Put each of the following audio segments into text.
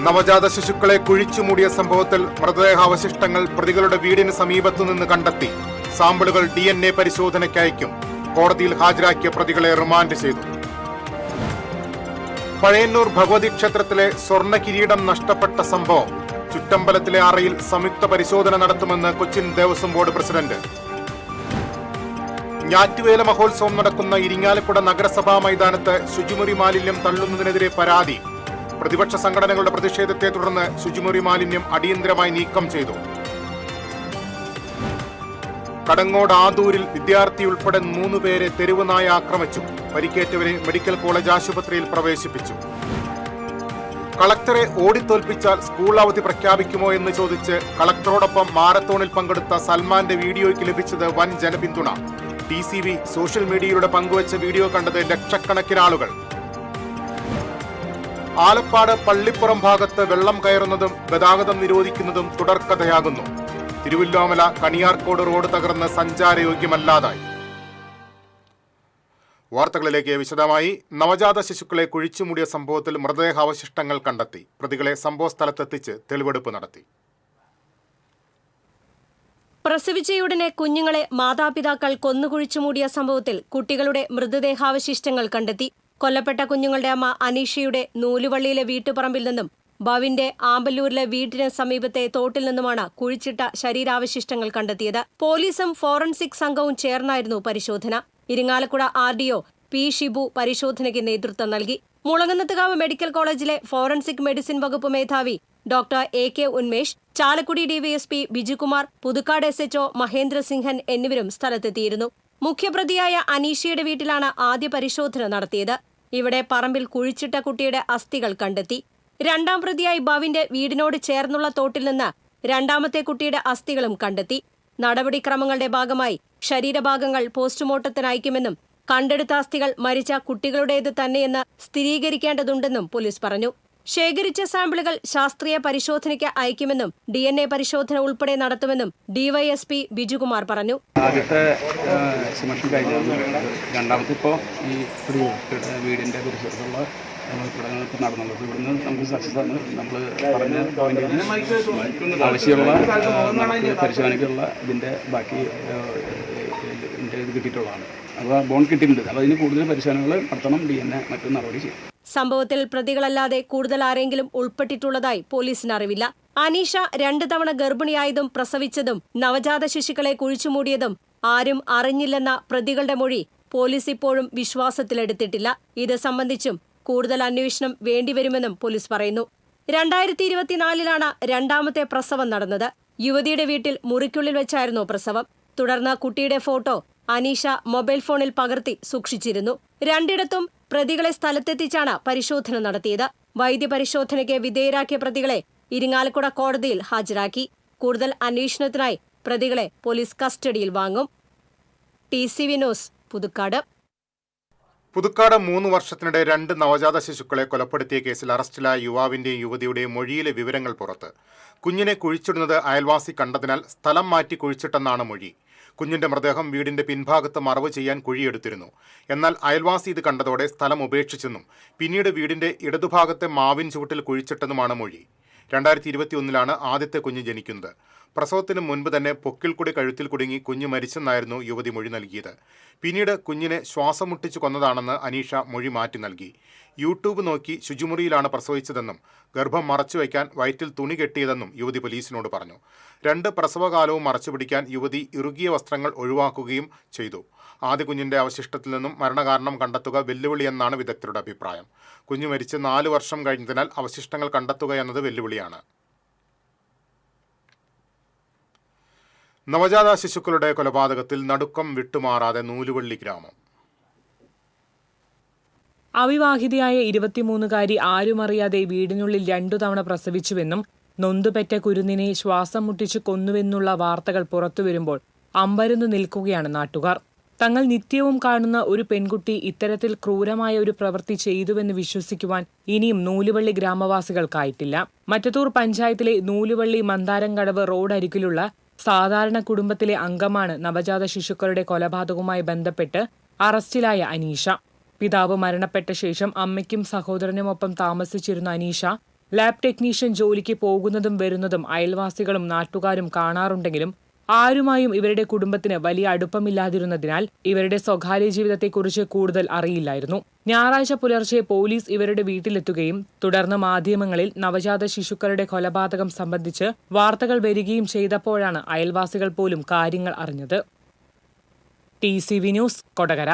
നവജാത ശിശുക്കളെ കുഴിച്ചുമൂടിയ സംഭവത്തിൽ മൃതദേഹാവശിഷ്ടങ്ങൾ പ്രതികളുടെ വീടിന് സമീപത്തുനിന്ന് കണ്ടെത്തി. സാമ്പിളുകൾ DNA പരിശോധനയ്ക്ക് അയക്കും. കോടതിയിൽ ഹാജരാക്കിയ പ്രതികളെ റിമാൻഡ് ചെയ്തു. പഴയന്നൂർ ഭഗവതി ക്ഷേത്രത്തിലെ സ്വർണ്ണ കിരീടം നഷ്ടപ്പെട്ട സംഭവം. ചുറ്റമ്പലത്തിലെ അറയിൽ സംയുക്ത പരിശോധന നടത്തുമെന്ന് കൊച്ചിൻ ദേവസ്വം ബോർഡ് പ്രസിഡന്റ്. ഞാറ്റുവേല മഹോത്സവം നടക്കുന്ന ഇരിങ്ങാലക്കുട നഗരസഭാ മൈതാനത്ത് ശുചിമുറി മാലിന്യം തള്ളുന്നതിനെതിരെ പരാതി. പ്രതിപക്ഷ സംഘടനകളുടെ പ്രതിഷേധത്തെ തുടർന്ന് ശുചിമുറി മാലിന്യം അടിയന്തരമായി നീക്കം ചെയ്തു. കടങ്ങോട് ആദൂരിൽ വിദ്യാർത്ഥി ഉൾപ്പെടെ 3 പേരെ തെരുവ് നായ ആക്രമിച്ചു. പരിക്കേറ്റവരെ മെഡിക്കൽ കോളേജ് ആശുപത്രിയിൽ പ്രവേശിപ്പിച്ചു. കളക്ടറെ ഓടിത്തോൽപ്പിച്ചാൽ സ്കൂൾ അവധി പ്രഖ്യാപിക്കുമോ എന്ന് ചോദിച്ച് കളക്ടറോടൊപ്പം മാരത്തോണിൽ പങ്കെടുത്ത സൽമാന്റെ വീഡിയോയ്ക്ക് ലഭിച്ചത് വൻ ജനപിന്തുണ. TCV സോഷ്യൽ മീഡിയയിലൂടെ പങ്കുവച്ച വീഡിയോ കണ്ടത് ലക്ഷക്കണക്കിന് ആളുകൾ. ആലപ്പാട് പള്ളിപ്പുറം ഭാഗത്ത് വെള്ളം കയറുന്നതും ഗതാഗതം നിരോധിക്കുന്നതും തുടർക്കഥയാകുന്നു. തിരുവല്ലോമല കണിയാർക്കോട് റോഡ് തകർന്ന് സഞ്ചാരയോഗ്യമല്ലാതായി. വാർത്തകളിലേക്ക് വിശദമായി. നവജാത ശിശുക്കളെ കുഴിച്ചുമൂടിയ സംഭവത്തിൽ മൃതദേഹാവശിഷ്ടങ്ങൾ കണ്ടെത്തി. പ്രതികളെ സംഭവസ്ഥലത്തെത്തിച്ച് തെളിവെടുപ്പ് നടത്തി. പ്രസവിച്ചയുടനെ കുഞ്ഞുങ്ങളെ മാതാപിതാക്കൾ കൊന്നുകുഴിച്ചുമൂടിയ സംഭവത്തിൽ കുട്ടികളുടെ മൃതദേഹാവശിഷ്ടങ്ങൾ കണ്ടെത്തി. കൊല്ലപ്പെട്ട കുഞ്ഞുങ്ങളുടെ അമ്മ അനീഷയുടെ നൂലുവള്ളിയിലെ വീട്ടുപറമ്പിൽ നിന്നും ഭവിന്റെ ആമ്പല്ലൂരിലെ വീടിന് സമീപത്തെ തോട്ടിൽ നിന്നുമാണ് കുഴിച്ചിട്ട ശരീരാവശിഷ്ടങ്ങൾ കണ്ടെത്തിയത്. പോലീസും ഫോറൻസിക് സംഘവും ചേർന്നായിരുന്നു പരിശോധന. Irinjalakuda RDO P. ഷിബു പരിശോധനയ്ക്ക് നേതൃത്വം നൽകി. മുളങ്ങന്നത്തുകാവ് മെഡിക്കൽ കോളേജിലെ ഫോറൻസിക് മെഡിസിൻ വകുപ്പ് മേധാവി doctor AK Unmesh, Chalakudy DYSP Bijukumar, Puthukkad SHO Mahendrasimhan എന്നിവരും സ്ഥലത്തെത്തിയിരുന്നു. മുഖ്യപ്രതിയായ അനീഷയുടെ വീട്ടിലാണ് ആദ്യ പരിശോധന നടത്തിയത്. ഇവിടെ പറമ്പിൽ കുഴിച്ചിട്ട കുട്ടിയുടെ അസ്ഥികൾ കണ്ടെത്തി. രണ്ടാം പ്രതിയായി ഭവിന്റെ വീടിനോട് ചേർന്നുള്ള തോട്ടിൽ നിന്ന് രണ്ടാമത്തെ കുട്ടിയുടെ അസ്ഥികളും കണ്ടെത്തി. നടപടിക്രമങ്ങളുടെ ഭാഗമായി ശരീരഭാഗങ്ങൾ പോസ്റ്റ്മോർട്ടത്തിന് അയക്കുമെന്നും കണ്ടെടുത്ത അസ്ഥികൾ മരിച്ച കുട്ടികളുടേത് തന്നെയെന്ന് സ്ഥിരീകരിക്കേണ്ടതുണ്ടെന്നും പോലീസ് പറഞ്ഞു. ശേഖരിച്ച സാമ്പിളുകൾ ശാസ്ത്രീയ പരിശോധനയ്ക്ക് അയക്കുമെന്നും DNA പരിശോധന ഉൾപ്പെടെ നടത്തുമെന്നും DYSP ബിജുകുമാർ പറഞ്ഞു. ആദ്യത്തെ എക്സിബിഷൻ കഴിഞ്ഞു. രണ്ടാമത്തെ ഇപ്പോൾ ഈ വീടിൻ്റെ പരിസരത്തുള്ള നടന്നുള്ളത്. ഇവിടുന്ന് നമുക്ക് സക്സസ് ആണ്. നമ്മൾ പറഞ്ഞ പോയിന്റ് ആവശ്യമുള്ള പരിശോധനയ്ക്കുള്ള ഇതിൻ്റെ ബാക്കി ഇത് കിട്ടിയിട്ടുള്ളതാണ്. അപ്പോൾ ബോൺ കിട്ടിയിട്ടുണ്ട്. അപ്പോൾ അതിന് കൂടുതൽ പരിശോധനകൾ നടത്തണം. DNA മറ്റൊരു നടപടി ചെയ്യും. സംഭവത്തിൽ പ്രതികളല്ലാതെ കൂടുതൽ ആരെങ്കിലും ഉൾപ്പെട്ടിട്ടുള്ളതായി പോലീസിന് അറിവില്ല. അനീഷ 2 തവണ ഗർഭിണിയായതും പ്രസവിച്ചതും നവജാത ശിശുക്കളെ കുഴിച്ചുമൂടിയതും ആരും അറിഞ്ഞില്ലെന്ന പ്രതികളുടെ മൊഴി പോലീസ് ഇപ്പോഴും വിശ്വാസത്തിലെടുത്തിട്ടില്ല. ഇത് സംബന്ധിച്ചും കൂടുതൽ അന്വേഷണം വേണ്ടിവരുമെന്നും പോലീസ് പറയുന്നു. 2024 രണ്ടാമത്തെ പ്രസവം നടന്നത്. യുവതിയുടെ വീട്ടിൽ മുറിക്കുള്ളിൽ വെച്ചായിരുന്നു പ്രസവം. തുടർന്ന് കുട്ടിയുടെ ഫോട്ടോ അനീഷ മൊബൈൽ ഫോണിൽ പകർത്തി സൂക്ഷിച്ചിരുന്നു. രണ്ടിടത്തും പ്രതികളെ സ്ഥലത്തെത്തിച്ചാണ് പരിശോധന നടത്തിയത്. വൈദ്യപരിശോധനയ്ക്ക് വിധേയരാക്കിയ പ്രതികളെ ഇരിങ്ങാലക്കുട കോടതിയിൽ ഹാജരാക്കി. കൂടുതൽ അന്വേഷണത്തിനായി പ്രതികളെ പോലീസ് കസ്റ്റഡിയിൽ വാങ്ങും. TCV news, Puthukkad. പുതുക്കാട് 3 വർഷത്തിനിടെ 2 നവജാത ശിശുക്കളെ കൊലപ്പെടുത്തിയ കേസിൽ അറസ്റ്റിലായ യുവാവിന്റെയും യുവതിയുടെയും മൊഴിയിലെ വിവരങ്ങൾ പുറത്ത്. കുഞ്ഞിനെ കുഴിച്ചിടുന്നത് അയൽവാസി കണ്ടതിനാൽ സ്ഥലം മാറ്റി കുഴിച്ചിട്ടെന്നാണ് മൊഴി. കുഞ്ഞിന്റെ മൃതദേഹം വീടിന്റെ പിൻഭാഗത്ത് മറവ് ചെയ്യാൻ കുഴിയെടുത്തിരുന്നു. എന്നാൽ അയൽവാസി ഇത് കണ്ടതോടെ സ്ഥലം ഉപേക്ഷിച്ചെന്നും പിന്നീട് വീടിന്റെ ഇടതുഭാഗത്തെ മാവിൻ ചുവട്ടിൽ കുഴിച്ചിട്ടെന്നുമാണ് മൊഴി. 2021 ആദ്യത്തെ കുഞ്ഞ് ജനിക്കുന്നത്. പ്രസവത്തിന് മുൻപ് തന്നെ പൊക്കിൽ കൂടി കഴുത്തിൽ കുടുങ്ങി കുഞ്ഞ് മരിച്ചെന്നായിരുന്നു യുവതി മൊഴി നൽകിയത്. പിന്നീട് കുഞ്ഞിനെ ശ്വാസം മുട്ടിച്ചു കൊന്നതാണെന്ന് അനീഷ മൊഴി മാറ്റി നൽകി. യൂട്യൂബ് നോക്കി ശുചിമുറിയിലാണ് പ്രസവിച്ചതെന്നും ഗർഭം മറച്ചുവയ്ക്കാൻ വയറ്റിൽ തുണി കെട്ടിയതെന്നും യുവതി പോലീസിനോട് പറഞ്ഞു. 2 പ്രസവകാലവും മറച്ചുപിടിക്കാൻ യുവതി ഇറുകിയ വസ്ത്രങ്ങൾ ഒഴിവാക്കുകയും ചെയ്തു. ആദ്യ കുഞ്ഞിന്റെ അവശിഷ്ടത്തിൽ നിന്നും മരണകാരണം കണ്ടെത്തുക വെല്ലുവിളിയെന്നാണ് വിദഗ്ധരുടെ അഭിപ്രായം. കുഞ്ഞു മരിച്ച് 4 വർഷം കഴിഞ്ഞതിനാൽ അവശിഷ്ടങ്ങൾ കണ്ടെത്തുക എന്നത് വെല്ലുവിളിയാണ്. നവജാത ശിശുക്കളുടെ കൊലപാതകത്തിൽ നടുക്കം വിട്ടുമാറാതെ നൂലുവള്ളി ഗ്രാമം. അവിവാഹിതയായ 23-കാരി ആരുമറിയാതെ വീടിനുള്ളിൽ 2 തവണ പ്രസവിച്ചുവെന്നും നൊന്തുപെറ്റ കുരുന്നിനെ ശ്വാസം മുട്ടിച്ച് കൊന്നുവെന്നുള്ള വാർത്തകൾ പുറത്തുവരുമ്പോൾ അമ്പരന്നു നിൽക്കുകയാണ് നാട്ടുകാർ. തങ്ങൾ നിത്യവും കാണുന്ന ഒരു പെൺകുട്ടി ഇത്തരത്തിൽ ക്രൂരമായ ഒരു പ്രവൃത്തി ചെയ്തുവെന്ന് വിശ്വസിക്കുവാൻ ഇനിയും നൂലുവള്ളി ഗ്രാമവാസികൾക്കായിട്ടില്ല. മറ്റത്തൂർ പഞ്ചായത്തിലെ നൂലുവള്ളി മന്ദാരംകടവ് റോഡരികിലുള്ള സാധാരണ കുടുംബത്തിലെ അംഗമാണ് നവജാത ശിശുക്കളുടെ കൊലപാതകവുമായി ബന്ധപ്പെട്ട് അറസ്റ്റിലായ അനീഷ. പിതാവ് മരണപ്പെട്ട ശേഷം അമ്മയ്ക്കും സഹോദരനുമൊപ്പം താമസിച്ചിരുന്ന അനീഷ ലാബ് ടെക്നീഷ്യൻ ജോലിക്ക് പോകുന്നതും വരുന്നതും അയൽവാസികളും നാട്ടുകാരും കാണാറുണ്ടെങ്കിലും ആരുമായും ഇവരുടെ കുടുംബത്തിന് വലിയ അടുപ്പമില്ലാതിരുന്നതിനാൽ ഇവരുടെ സ്വകാര്യ ജീവിതത്തെക്കുറിച്ച് കൂടുതൽ അറിയില്ലായിരുന്നു. ഞായറാഴ്ച പുലർച്ചെ പോലീസ് ഇവരുടെ വീട്ടിലെത്തുകയും തുടർന്ന് മാധ്യമങ്ങളിൽ നവജാത ശിശുക്കളുടെ കൊലപാതകം സംബന്ധിച്ച് വാർത്തകൾ വരികയും ചെയ്തപ്പോഴാണ് അയൽവാസികൾ പോലും കാര്യങ്ങൾ അറിഞ്ഞത്. TCV news, Kodakara.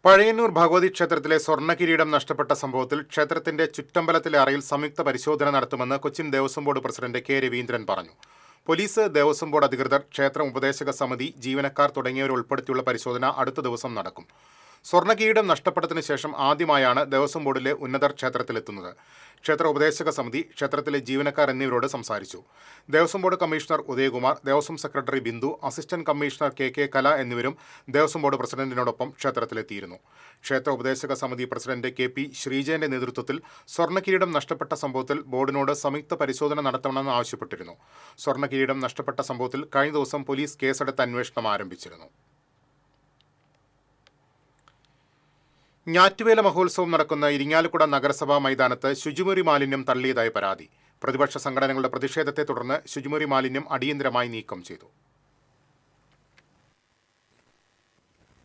പഴയന്നൂർ ഭഗവതി ക്ഷേത്രത്തിലെ സ്വർണ്ണകിരീടം നഷ്ടപ്പെട്ട സംഭവത്തിൽ ക്ഷേത്രത്തിന്റെ ചുറ്റമ്പലത്തിലെ അറയിൽ സംയുക്ത പരിശോധന നടത്തുമെന്ന് Cochin Devaswom board president K. Raveendran പറഞ്ഞു. പോലീസ്, ദേവസ്വം ബോർഡ് അധികൃതർ, ക്ഷേത്ര ഉപദേശക സമിതി ജീവനക്കാർ തുടങ്ങിയവരെ ഉൾപ്പെടുത്തിയുള്ള പരിശോധന അടുത്ത ദിവസം നടക്കും. സ്വർണ്ണകിരീടം നഷ്ടപ്പെട്ടതിനു ശേഷം ആദ്യമായാണ് ദേവസ്വം ബോർഡിലെ ഉന്നതർ ക്ഷേത്രത്തിലെത്തുന്നത്. ക്ഷേത്ര ഉപദേശക സമിതി, ക്ഷേത്രത്തിലെ ജീവനക്കാർ എന്നിവരോട് സംസാരിച്ചു. Devaswom board commissioner Udayakumar, Devaswom secretary Bindu, assistant commissioner KK കല എന്നിവരും ദേവസ്വം ബോർഡ് പ്രസിഡന്റിനോടൊപ്പം ക്ഷേത്രത്തിലെത്തിയിരുന്നു. ക്ഷേത്ര ഉപദേശക സമിതി പ്രസിഡന്റ് KP ശ്രീജയന്റെ നേതൃത്വത്തിൽ സ്വർണ്ണകിരീടം നഷ്ടപ്പെട്ട സംഭവത്തിൽ ബോർഡിനോട് സംയുക്ത പരിശോധന നടത്തണമെന്ന് ആവശ്യപ്പെട്ടിരുന്നു. സ്വർണ്ണകിരീടം നഷ്ടപ്പെട്ട സംഭവത്തിൽ കഴിഞ്ഞ ദിവസം പോലീസ് കേസെടുത്ത് അന്വേഷണം ആരംഭിച്ചിരുന്നു. ഞാറ്റുവേല മഹോത്സവം നടക്കുന്ന ഇരിങ്ങാലക്കുട നഗരസഭാ മൈതാനത്ത് ശുചിമുറി മാലിന്യം തള്ളിയതായി പരാതി. പ്രതിപക്ഷ സംഘടനകളുടെ പ്രതിഷേധത്തെ തുടർന്ന് ശുചിമുറി മാലിന്യം അടിയന്തരമായി നീക്കം ചെയ്തു.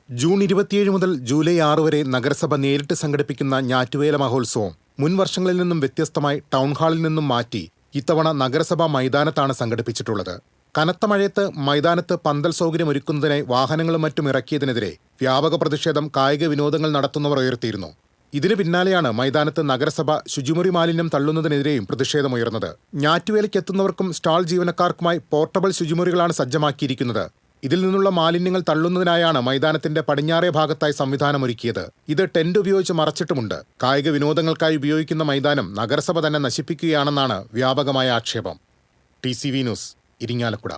ജൂൺ 27 മുതൽ ജൂലൈ 6 വരെ നഗരസഭ നേരിട്ട് സംഘടിപ്പിക്കുന്ന ഞാറ്റുവേല മഹോത്സവം മുൻ വർഷങ്ങളിൽ നിന്നും വ്യത്യസ്തമായി ടൗൺ ഹാളിൽ നിന്നും മാറ്റി ഇത്തവണ നഗരസഭാ മൈതാനത്താണ് സംഘടിപ്പിച്ചിട്ടുള്ളത്. കനത്ത മഴയത്ത് മൈതാനത്ത് പന്തൽ സൗകര്യം ഒരുക്കുന്നതിനായി വാഹനങ്ങളും മറ്റും ഇറക്കിയതിനെതിരെ വ്യാപക പ്രതിഷേധം കായിക വിനോദങ്ങൾ നടത്തുന്നവർ ഉയർത്തിയിരുന്നു. ഇതിന് പിന്നാലെയാണ് മൈതാനത്ത് നഗരസഭ ശുചിമുറി മാലിന്യം തള്ളുന്നതിനെതിരെയും പ്രതിഷേധമുയർന്നത്. ഞാറ്റുവേലയ്ക്കെത്തുന്നവർക്കും സ്റ്റാൾ ജീവനക്കാർക്കുമായി പോർട്ടബിൾ ശുചിമുറികളാണ് സജ്ജമാക്കിയിരിക്കുന്നത്. ഇതിൽ നിന്നുള്ള മാലിന്യങ്ങൾ തള്ളുന്നതിനായാണ് മൈതാനത്തിന്റെ പടിഞ്ഞാറേ ഭാഗത്തായി സംവിധാനമൊരുക്കിയത്. ഇത് ടെന്റ് ഉപയോഗിച്ച് മറച്ചിട്ടുമുണ്ട്. കായിക വിനോദങ്ങൾക്കായി ഉപയോഗിക്കുന്ന മൈതാനം നഗരസഭ തന്നെ നശിപ്പിക്കുകയാണെന്നാണ് വ്യാപകമായ ആക്ഷേപം. TCV news, Irinjalakuda.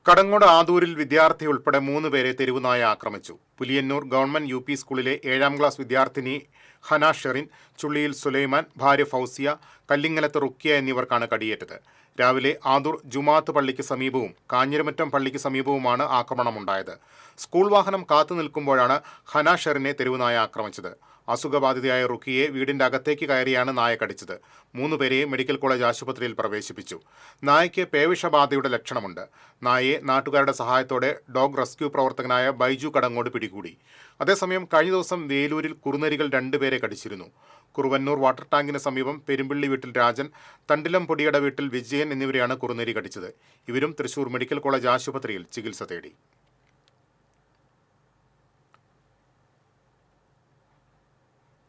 കടങ്ങോട് ആദൂരിൽ വിദ്യാർത്ഥി ഉൾപ്പെടെ 3 പേരെ തെരുവുനായ ആക്രമിച്ചു. പുലിയന്നൂർ ഗവൺമെന്റ് UP സ്കൂളിലെ 7ാം ക്ലാസ് വിദ്യാർത്ഥിനി ഹന ഷെറിൻ, ചുള്ളിയിൽ സുലൈമാൻ, ഭാര്യ ഫൗസിയ, കല്ലിങ്ങലത്ത് റുക്കിയ എന്നിവർക്കാണ് കടിയേറ്റത്. രാവിലെ ആദൂർ ജുമാഅത്ത് പള്ളിക്ക് സമീപവും കാഞ്ഞിരമറ്റം പള്ളിക്ക് സമീപവുമാണ് ആക്രമണമുണ്ടായത്. സ്കൂൾ വാഹനം കാത്തു നിൽക്കുമ്പോഴാണ് ഹന ഷെറിനെ തെരുവുനായ ആക്രമിച്ചത്. അസുഖബാധിതയായ റുക്കിയെ വീടിന്റെ അകത്തേക്ക് കയറിയാണ് നായ കടിച്ചത്. 3 പേരെയും മെഡിക്കൽ കോളേജ് ആശുപത്രിയിൽ പ്രവേശിപ്പിച്ചു. നായയ്ക്ക് പേവിഷബാധയുടെ ലക്ഷണമുണ്ട്. നായയെ നാട്ടുകാരുടെ സഹായത്തോടെ ഡോഗ് റെസ്ക്യൂ പ്രവർത്തകനായ ബൈജു കടങ്ങോട് പിടികൂടി. അതേസമയം കഴിഞ്ഞ ദിവസം വേലൂരിൽ കുറുനരികൾ 2 പേരെ കടിച്ചിരുന്നു. കുറുവന്നൂർ വാട്ടർ ടാങ്കിന് സമീപം പെരുമ്പിള്ളി വീട്ടിൽ രാജൻ, തണ്ടിലം പൊടിയുടെ വീട്ടിൽ വിജയൻ എന്നിവരെയാണ് കുറുനരി കടിച്ചത്. ഇവരും തൃശൂർ മെഡിക്കൽ കോളേജ് ആശുപത്രിയിൽ ചികിത്സ തേടി.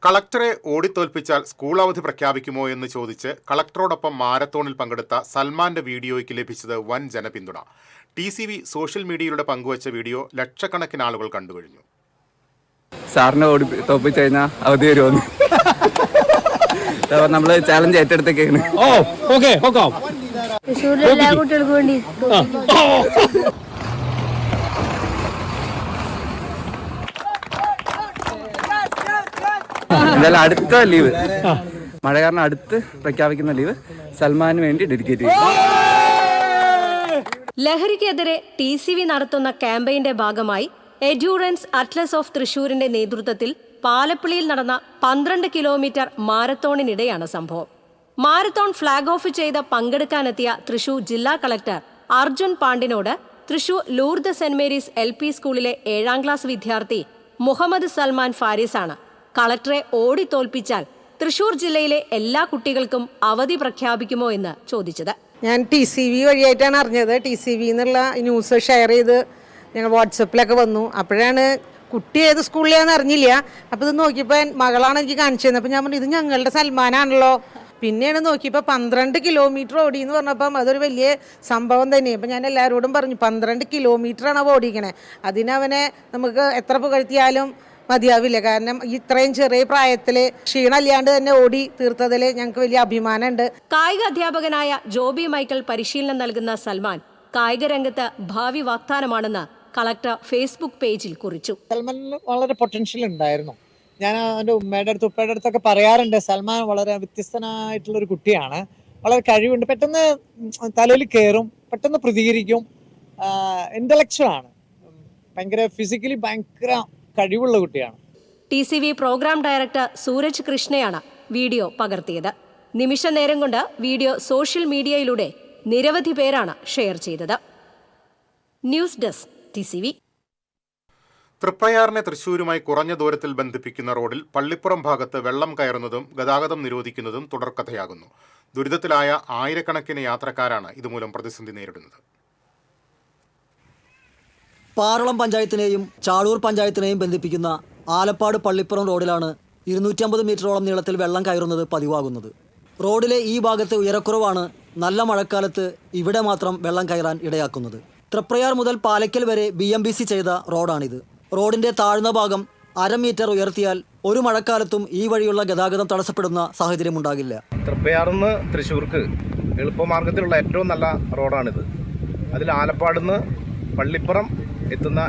കളക്ടറെ ഓടിത്തോൽപ്പിച്ചാൽ സ്കൂൾ അവധി പ്രഖ്യാപിക്കുമോ എന്ന് ചോദിച്ച് കളക്ടറോടൊപ്പം മാരത്തോണിൽ പങ്കെടുത്ത സൽമാന്റെ വീഡിയോയ്ക്ക് ലഭിച്ചത് വൻ ജനപിന്തുണ. TCV സോഷ്യൽ മീഡിയയിലൂടെ പങ്കുവച്ച വീഡിയോ ലക്ഷക്കണക്കിന് ആളുകൾ കണ്ടുകഴിഞ്ഞു. സാറിനെ ഓടി തോപ്പിച്ചു കഴിഞ്ഞാൽ അവധി വരുമെന്ന് നമ്മള് ചാലഞ്ച് ഏറ്റെടുത്തേക്കാണ്. എല്ലാ കുട്ടികൾക്കും വേണ്ടി എന്തായാലും അടുത്ത ലീവ്, മഴ കാരണം അടുത്ത് പ്രഖ്യാപിക്കുന്ന ലീവ് സൽമാന് വേണ്ടി ഡെഡിക്കേറ്റ് ചെയ്യും. ലഹരിക്കെതിരെ TCV നടത്തുന്ന ക്യാമ്പയിന്റെ ഭാഗമായി എഡ്യൂറൻസ് അറ്റ്ലസ് ഓഫ് തൃശൂരിന്റെ നേതൃത്വത്തിൽ പാലപ്പിളിയിൽ നടന്ന 12 കിലോമീറ്റർ മാരത്തോണിനിടെയാണ് സംഭവം. മാരത്തോൺ ഫ്ളാഗ് ഓഫ് ചെയ്ത് പങ്കെടുക്കാനെത്തിയ തൃശൂർ ജില്ലാ കളക്ടർ അർജുൻ പാണ്ഡിനോട് Thrissur Lourdes Saint Mary's LP സ്കൂളിലെ 7ാം ക്ലാസ് വിദ്യാർത്ഥി മുഹമ്മദ് സൽമാൻ ഫാരിസാണ് കളക്ടറെ ഓടിത്തോൽപ്പിച്ചാൽ തൃശൂർ ജില്ലയിലെ എല്ലാ കുട്ടികൾക്കും അവധി പ്രഖ്യാപിക്കുമോ എന്ന് ചോദിച്ചത്. ഞാൻ TCV വഴിയായിട്ടാണ് അറിഞ്ഞത്. TCV എന്നുള്ള ന്യൂസ് ഷെയർ ചെയ്ത് ഞങ്ങൾ വാട്സപ്പിലൊക്കെ വന്നു. അപ്പോഴാണ് കുട്ടി ഏത് സ്കൂളിലാന്ന് അറിഞ്ഞില്ല. അപ്പോൾ ഇത് നോക്കിയപ്പോൾ മകളാണ് എനിക്ക് കാണിച്ചു തന്നത്. അപ്പോൾ ഞാൻ പറഞ്ഞു ഇത് ഞങ്ങളുടെ സൽമാനാണല്ലോ. പിന്നെയാണ് നോക്കിയപ്പോൾ 12 കിലോമീറ്റർ ഓടി എന്ന് പറഞ്ഞപ്പം അതൊരു വലിയ സംഭവം തന്നെയാണ്. അപ്പം ഞാൻ എല്ലാവരോടും പറഞ്ഞു 12 കിലോമീറ്ററാണ് അവ ഓടിക്കണേ. അതിനവനെ നമുക്ക് എത്ര പുകഴ്ത്തിയാലും മതിയാവില്ല. കാരണം ഇത്രയും ചെറിയ പ്രായത്തിൽ ക്ഷീണമില്ലാണ്ട് തന്നെ ഓടി തീർത്തതിൽ ഞങ്ങൾക്ക് വലിയ അഭിമാനമുണ്ട്. കായിക അധ്യാപകനായ ജോബി മൈക്കിൾ പരിശീലനം നൽകുന്ന സൽമാൻ കായിക രംഗത്ത് ഭാവി വാഗ്ദാനമാണെന്ന് കളക്ടർ ഫേസ്ബുക്ക് പേജിൽ കുറിച്ചു. സൽമാനിന് വളരെ പൊട്ടൻഷ്യൽ ഉണ്ടായിരുന്നു. ഞാൻ എൻ്റെ ഉമ്മയുടെ അടുത്ത് ഉപ്പയുടെ അടുത്തൊക്കെ പറയാറുണ്ട്, സൽമാൻ വളരെ വ്യത്യസ്തനായിട്ടുള്ളൊരു കുട്ടിയാണ്, വളരെ കഴിവുണ്ട്, പെട്ടെന്ന് തലയിൽ കയറും, പെട്ടെന്ന് പ്രതികരിക്കും, ഇൻ്റലക്ച്വലാണ്, ഭയങ്കര ഫിസിക്കലി ഭയങ്കര കഴിവുള്ള കുട്ടിയാണ്. TCV പ്രോഗ്രാം ഡയറക്ടർ സൂരജ് കൃഷ്ണയാണ് വീഡിയോ പകർത്തിയത്. നിമിഷ നേരം കൊണ്ട് വീഡിയോ സോഷ്യൽ മീഡിയയിലൂടെ നിരവധി പേരാണ് ഷെയർ ചെയ്തത്. News desk TCV. തൃപ്രയാറിനെ തൃശൂരുമായി കുറഞ്ഞ ദൂരത്തിൽ ബന്ധിപ്പിക്കുന്ന റോഡിൽ പള്ളിപ്പുറം ഭാഗത്ത് വെള്ളം കയറുന്നതും ഗതാഗതം നിരോധിക്കുന്നതും തുടർക്കഥയാകുന്നു. ദുരിതത്തിലായ ആയിരക്കണക്കിന് യാത്രക്കാരാണ് ഇതുമൂലം പ്രതിസന്ധി നേരിടുന്നത്. പാറളം പഞ്ചായത്തിനെയും ചാഴൂർ പഞ്ചായത്തിനെയും ബന്ധിപ്പിക്കുന്ന ആലപ്പാട് പള്ളിപ്പുറം റോഡിലാണ് 250 മീറ്ററോളം നീളത്തിൽ വെള്ളം കയറുന്നത് പതിവാകുന്നത്. റോഡിലെ ഈ ഭാഗത്ത് ഉയരക്കുറവാണ് നല്ല മഴക്കാലത്ത് ഇവിടെ മാത്രം വെള്ളം കയറാൻ ഇടയാക്കുന്നത്. തൃപ്രയാർ മുതൽ പാലയ്ക്കൽ വരെ BMBC ചെയ്ത റോഡാണിത്. റോഡിന്റെ താഴ്ന്ന ഭാഗം 1/2 മീറ്റർ ഉയർത്തിയാൽ ഒരു മഴക്കാലത്തും ഈ വഴിയുള്ള ഗതാഗതം തടസ്സപ്പെടുന്ന സാഹചര്യമുണ്ടാകില്ല. തൃപ്പയാറിന്ന് തൃശ്ശൂർക്ക് എളുപ്പമാർഗത്തിലുള്ള ഏറ്റവും നല്ല റോഡാണിത്. അതിൽ ആലപ്പാടുന്ന് പള്ളിപ്പുറം എത്തുന്ന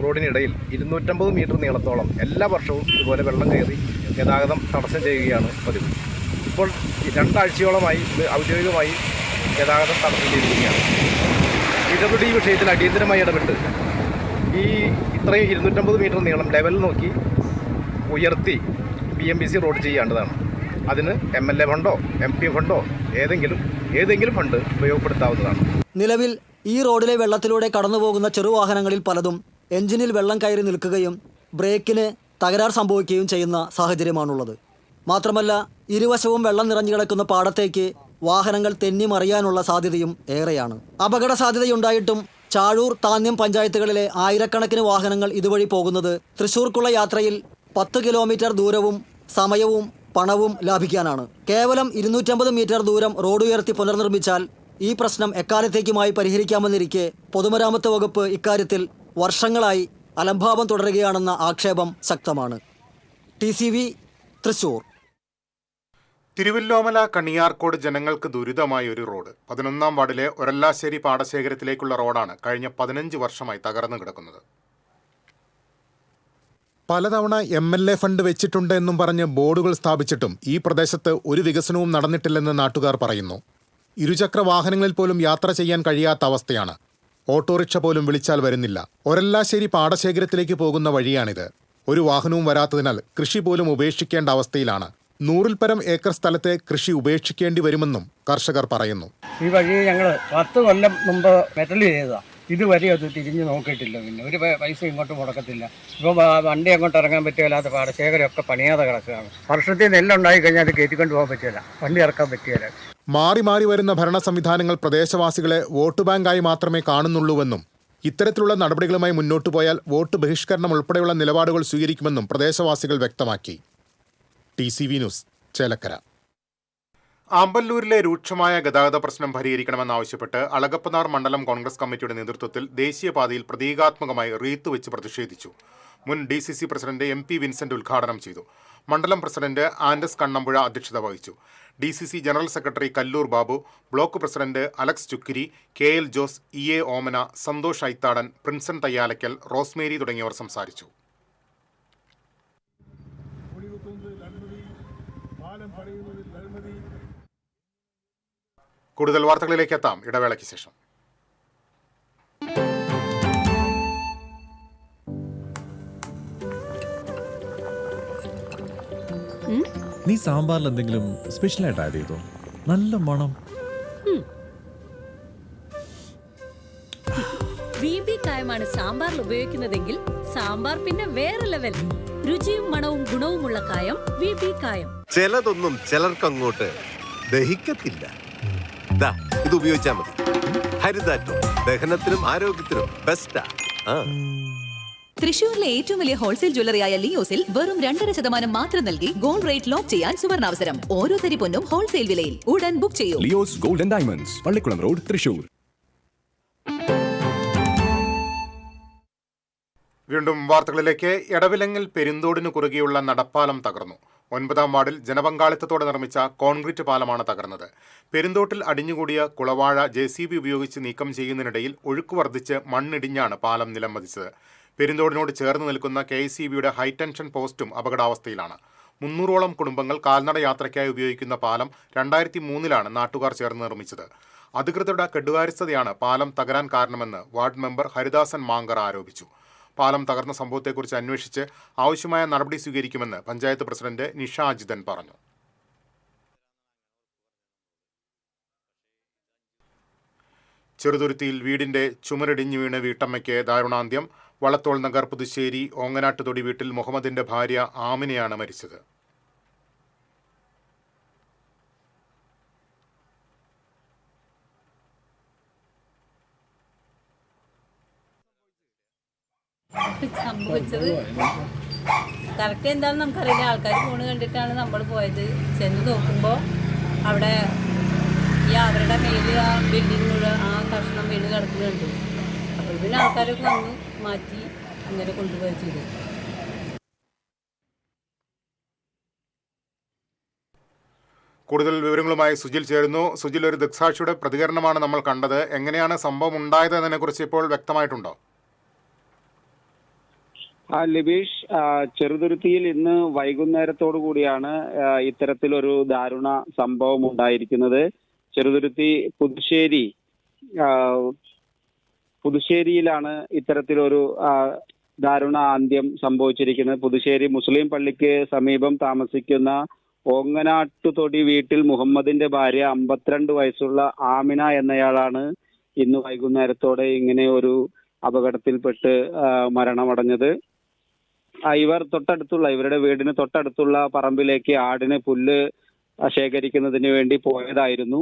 റോഡിനിടയിൽ 250 മീറ്റർ നീളത്തോളം എല്ലാ വർഷവും ഇതുപോലെ വെള്ളം കയറി ഗതാഗതം തടസ്സം ചെയ്യുകയാണ് പതിവ്. ഇപ്പോൾ 2 ആഴ്ചയോളമായി ഇത് ഔദ്യോഗികമായി ഗതാഗതം തടസ്സം ചെയ്തിരിക്കുകയാണ്. ഈ വിഷയത്തിൽ അടിയന്തരമായി ഇടപെട്ട് ഈ ഇത്രയും 250 മീറ്റർ നീളം ലെവൽ നോക്കി ഉയർത്തി BMBC റോഡ് ചെയ്യേണ്ടതാണ്. അതിന് MLA ഫണ്ടോ MP ഫണ്ടോ ഏതെങ്കിലും ഫണ്ട് ഉപയോഗപ്പെടുത്താവുന്നതാണ്. നിലവിൽ ഈ റോഡിലെ വെള്ളത്തിലൂടെ കടന്നുപോകുന്ന ചെറുവാഹനങ്ങളിൽ പലതും എഞ്ചിനിൽ വെള്ളം കയറി നിൽക്കുകയും ബ്രേക്കിന് തകരാർ സംഭവിക്കുകയും ചെയ്യുന്ന സാഹചര്യമാണുള്ളത്. മാത്രമല്ല ഇരുവശവും വെള്ളം നിറഞ്ഞു കിടക്കുന്ന പാടത്തേക്ക് വാഹനങ്ങൾ തെന്നിമറിയാനുള്ള സാധ്യതയും ഏറെയാണ്. അപകട സാധ്യതയുണ്ടായിട്ടും ചാഴൂർ, താന്യം പഞ്ചായത്തുകളിലെ ആയിരക്കണക്കിന് വാഹനങ്ങൾ ഇതുവഴി പോകുന്നത് തൃശ്ശൂർക്കുള്ള യാത്രയിൽ 10 കിലോമീറ്റർ ദൂരവും സമയവും പണവും ലാഭിക്കാനാണ്. കേവലം 250 മീറ്റർ ദൂരം റോഡ് ഉയർത്തി പുനർനിർമ്മിച്ചാൽ ഈ പ്രശ്നം എക്കാലത്തേക്കുമായി പരിഹരിക്കാമെന്നിരിക്കെ പൊതുമരാമത്ത് വകുപ്പ് ഇക്കാര്യത്തിൽ വർഷങ്ങളായി അലംഭാവം തുടരുകയാണെന്ന ആക്ഷേപം ശക്തമാണ്. TCV തൃശ്ശൂർ. തിരുവല്ലോമല കണിയാർക്കോട് ജനങ്ങൾക്ക് ദുരിതമായ ഒരു റോഡ്. 11-ാം വാർഡിലെ ഒരല്ലാശ്ശേരി പാടശേഖരത്തിലേക്കുള്ള റോഡാണ് കഴിഞ്ഞ 15 വർഷമായി തകർന്നു കിടക്കുന്നത്. പലതവണ MLA ഫണ്ട് വെച്ചിട്ടുണ്ട് എന്നും പറഞ്ഞ് ബോർഡുകൾ സ്ഥാപിച്ചിട്ടും ഈ പ്രദേശത്ത് ഒരു വികസനവും നടന്നിട്ടില്ലെന്ന് നാട്ടുകാർ പറയുന്നു. ഇരുചക്ര വാഹനങ്ങളിൽ പോലും യാത്ര ചെയ്യാൻ കഴിയാത്ത അവസ്ഥയാണ്. ഓട്ടോറിക്ഷ പോലും വിളിച്ചാൽ വരുന്നില്ല. ഒരല്ലാശ്ശേരി പാടശേഖരത്തിലേക്ക് പോകുന്ന വഴിയാണിത്. ഒരു വാഹനവും വരാത്തതിനാൽ കൃഷി പോലും ഉപേക്ഷിക്കേണ്ട അവസ്ഥയിലാണ്. 100-ൽ പരം ഏക്കർ സ്ഥലത്തെ കൃഷി ഉപേക്ഷിക്കേണ്ടി വരുമെന്നും കർഷകർ പറയുന്നു. ഈ വഴി ഞങ്ങൾ 10 കൊല്ലം മുമ്പ് മെറ്റൽ ചെയ്തതാണ്. ഇതുവരെ അത് തിരിഞ്ഞ് നോക്കിയിട്ടില്ല. പിന്നെ ഒരു പൈസ ഇങ്ങോട്ട് മുടക്കത്തില്ല. ഇപ്പോൾ വണ്ടി അങ്ങോട്ട് ഇറങ്ങാൻ പറ്റുകയില്ലാത്ത പാടശേഖരമൊക്കെ പണിയാതെ കിടക്കുകയാണ്. വർഷത്തിൽ നെല്ലുണ്ടായി കഴിഞ്ഞാൽ അത് കയറ്റിക്കൊണ്ട് പോകാൻ പറ്റില്ല, വണ്ടി ഇറക്കാൻ പറ്റുകയില്ല. മാറി മാറി വരുന്ന ഭരണ സംവിധാനങ്ങൾ പ്രദേശവാസികളെ വോട്ട് ബാങ്കായി മാത്രമേ കാണുന്നുള്ളൂവെന്നും ഇത്തരത്തിലുള്ള നടപടികളുമായി മുന്നോട്ടു പോയാൽ വോട്ട് ബഹിഷ്കരണം ഉൾപ്പെടെയുള്ള നിലപാടുകൾ സ്വീകരിക്കുമെന്നും പ്രദേശവാസികൾ വ്യക്തമാക്കി. TCV news, Chelakkara. ആമ്പല്ലൂരിലെ രൂക്ഷമായ ഗതാഗത പ്രശ്നം പരിഹരിക്കണമെന്നാവശ്യപ്പെട്ട് അളഗപ്പനാർ മണ്ഡലം കോൺഗ്രസ് കമ്മിറ്റിയുടെ നേതൃത്വത്തിൽ ദേശീയപാതയിൽ പ്രതീകാത്മകമായി റീത്ത് വെച്ച് പ്രതിഷേധിച്ചു. മുൻ DCC പ്രസിഡന്റ് MP വിൻസെന്റ് ഉദ്ഘാടനം ചെയ്തു. മണ്ഡലം പ്രസിഡന്റ് ആൻഡസ് കണ്ണമ്പുഴ അധ്യക്ഷത വഹിച്ചു. DCC general secretary Kallur Babu, block president Alex Chukkiri, KL Jose, EA ഓമന, സന്തോഷ് ഐത്താടൻ, പ്രിൻസൺ തയ്യാലക്കൽ, റോസ്മേരി തുടങ്ങിയവർ സംസാരിച്ചു. കൂടുതൽ വാർത്തകളിലേക്ക് എത്താം ഇടവേളയ്ക്ക് ശേഷം. നീ സാമ്പാറിൽ എന്തെങ്കിലും സ്പെഷ്യലായിട്ട് ആഡ് ചെയ്തോ? നല്ല മണം. VB കായമാണ് സാമ്പാറിൽ ഉപയോഗിക്കുന്നതെങ്കിൽ സാമ്പാർ പിന്നെ വേറെ ലെവൽ. രുചിയും മണവും ഗുണവുമുള്ള കായം VB കായം. ചിലതൊന്നും ചിലർക്കങ്ങോട്ട് ദഹിക്കത്തില്ല. ഇത് ഉപയോഗിച്ചാൽ മതി. ഹരിതാറ്റോ ദഹനത്തിനും ആരോഗ്യത്തിനും ബെസ്റ്റാ. തൃശൂരിലെ ഏറ്റവും വലിയ ഹോൾസെയിൽ ജ്വല്ലറിയായ ലിയോസിൽ വെറും 2.5% മാത്രം നൽകി ഗോൾഡ് റേറ്റ് ലോക്ക് ചെയ്യാൻ സുവർണാവസരം. ഓരോ തരി പൊന്നും ഹോൾസെയിൽ വിലയിൽ. ഉടൻ ബുക്ക് ചെയ്യൂ. Leo's gold and diamonds, Pallikkulam road, Thrissur. വീണ്ടും വാർത്തകളിലേക്ക്. എടവിലങ്ങിൽ പെരുന്തോടിനു കുറുകെയുള്ള നടപ്പാലം തകർന്നു. 9-ാം വാർഡിൽ ജനപങ്കാളിത്തത്തോടെ നിർമ്മിച്ച കോൺക്രീറ്റ് പാലമാണ് തകർന്നത്. പെരുന്തോട്ടിൽ അടിഞ്ഞുകൂടിയ കുളവാഴ JCB ഉപയോഗിച്ച് നീക്കം ചെയ്യുന്നതിനിടയിൽ ഒഴുക്ക് വർദ്ധിച്ച് മണ്ണിടിഞ്ഞാണ് പാലം നിലംപതിച്ചത്. പെരുന്തോടിനോട് ചേർന്ന് നിൽക്കുന്ന KCBയുടെ ഹൈടെൻഷൻ പോസ്റ്റും അപകടാവസ്ഥയിലാണ്. 300ഓളം കുടുംബങ്ങൾ കാൽനട യാത്രയ്ക്കായി ഉപയോഗിക്കുന്ന പാലം 2003-ലാണ് നാട്ടുകാർ ചേർന്ന് നിർമ്മിച്ചത്. അധികൃതരുടെ കെടുകാര്യസ്ഥതയാണ് പാലം തകരാൻ കാരണമെന്ന് വാർഡ് മെമ്പർ ഹരിദാസൻ മാങ്കർ ആരോപിച്ചു. പാലം തകർന്ന സംഭവത്തെക്കുറിച്ച് അന്വേഷിച്ച് ആവശ്യമായ നടപടി സ്വീകരിക്കുമെന്ന് പഞ്ചായത്ത് പ്രസിഡന്റ് നിഷ അജിതൻ പറഞ്ഞു. ചെറുതുരുത്തിയിൽ വീടിന്റെ ചുമരിടിഞ്ഞു വീണ് വീട്ടമ്മയ്ക്ക് ദാരുണാന്ത്യം. വളത്തോൾ നഗർ പുതുശ്ശേരി ഓങ്ങനാട്ടുതൊടി വീട്ടിൽ മുഹമ്മദിന്റെ ഭാര്യ ആമിനയാണ് മരിച്ചത്. സംഭവിച്ചത് കറക്റ്റ് എന്താണെന്ന് നമുക്കറിയില്ല. ആൾക്കാർ ഫോണ് കണ്ടിട്ടാണ് നമ്മൾ പോയത്. ചെന്ന് നോക്കുമ്പോൾ അവിടെ അവരുടെ മേല് ആ ബിൽഡിങ്ങിലൂടെ ആ കഷ്ണം വീണ് കിടക്കുന്നുണ്ട്. അപ്പോൾ പിന്നെ ആൾക്കാരൊക്കെ വന്നു മാറ്റി അങ്ങനെ കൊണ്ടുപോയി ചെയ്തു. കൂടുതൽ വിവരങ്ങളുമായി സുജിൽ ചേരുന്നു. സുജിൽ, ഒരു ദൃക്സാക്ഷിയുടെ പ്രതികരണമാണ് നമ്മൾ കണ്ടത്. എങ്ങനെയാണ് സംഭവം ഉണ്ടായത് എന്നതിനെക്കുറിച്ച് ഇപ്പോൾ വ്യക്തമായിട്ടുണ്ടോ? ലിബീഷ്, ചെറുതുരുത്തിയിൽ ഇന്ന് വൈകുന്നേരത്തോടു കൂടിയാണ് ഇത്തരത്തിലൊരു ദാരുണ സംഭവം ഉണ്ടായിരിക്കുന്നത്. ചെറുതുരുത്തി പുതുശ്ശേരിയിലാണ് ഇത്തരത്തിലൊരു ദാരുണ അന്ത്യം സംഭവിച്ചിരിക്കുന്നത്. പുതുശ്ശേരി മുസ്ലിം പള്ളിക്ക് സമീപം താമസിക്കുന്ന ഓങ്ങനാട്ടുതൊടി വീട്ടിൽ മുഹമ്മദിന്റെ ഭാര്യ 52 വയസ്സുള്ള ആമിന എന്നയാളാണ് ഇന്ന് വൈകുന്നേരത്തോടെ ഇങ്ങനെ ഒരു അപകടത്തിൽപ്പെട്ട് മരണമടഞ്ഞത്. ഇവരുടെ വീടിന് തൊട്ടടുത്തുള്ള പറമ്പിലേക്ക് ആടിന് പുല്ല് ശേഖരിക്കുന്നതിന് വേണ്ടി പോയതായിരുന്നു.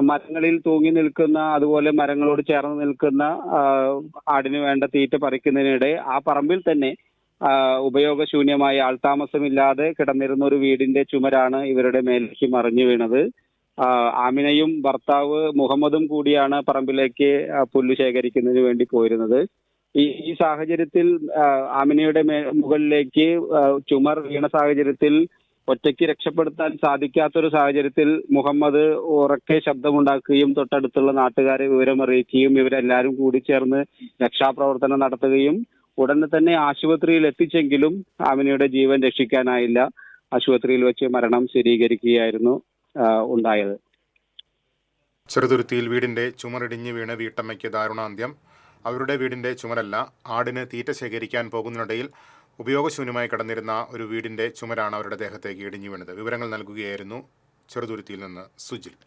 മരങ്ങളിൽ തൂങ്ങി നിൽക്കുന്ന, അതുപോലെ മരങ്ങളോട് ചേർന്ന് നിൽക്കുന്ന ആടിന് വേണ്ട തീറ്റ പറിക്കുന്നതിനിടെ ആ പറമ്പിൽ തന്നെ ഉപയോഗശൂന്യമായി ആൾതാമസമില്ലാതെ കിടന്നിരുന്ന ഒരു വീടിന്റെ ചുമരാണ് ഇവരുടെ മേലേക്ക് മറിഞ്ഞു വീണത്. ആമിനയും ഭർത്താവ് മുഹമ്മദും കൂടിയാണ് പറമ്പിലേക്ക് പുല്ല് ശേഖരിക്കുന്നതിന് വേണ്ടി പോയിരുന്നത്. ഈ സാഹചര്യത്തിൽ ആമിനയുടെ മുകളിലേക്ക് ചുമർ വീണ സാഹചര്യത്തിൽ ഒറ്റയ്ക്ക് രക്ഷപ്പെടുത്താൻ സാധിക്കാത്തൊരു സാഹചര്യത്തിൽ മുഹമ്മദ് ഉറക്കെ ശബ്ദമുണ്ടാക്കുകയും തൊട്ടടുത്തുള്ള നാട്ടുകാരെ വിവരമറിയിക്കുകയും ഇവരെല്ലാവരും കൂടി ചേർന്ന് രക്ഷാപ്രവർത്തനം നടത്തുകയും ഉടനെ തന്നെ ആശുപത്രിയിൽ എത്തിച്ചെങ്കിലും ആമിനയുടെ ജീവൻ രക്ഷിക്കാനായില്ല. ആശുപത്രിയിൽ വെച്ച് മരണം സ്ഥിരീകരിക്കുകയായിരുന്നു ഉണ്ടായത്. ചെറുതുരുത്തിയിൽ വീടിന്റെ ചുമരിടിഞ്ഞ് വീണ് വീട്ടമ്മയ്ക്ക് ദാരുണാന്ത്യം. അവരുടെ വീടിന്റെ ചുമരല്ല, ആടിന് തീറ്റ ശേഖരിക്കാൻ പോകുന്നതിനിടയിൽ ഉപയോഗശൂന്യമായി കിടന്നിരുന്ന ഒരു വീടിന്റെ ചുമരാണ് അവരുടെ ദേഹത്തേക്ക് ഇടിഞ്ഞു വീണത്. വിവരങ്ങൾ നൽകുകയായിരുന്നു ചെറുതുരുത്തിയിൽ നിന്ന് സുജിൽ.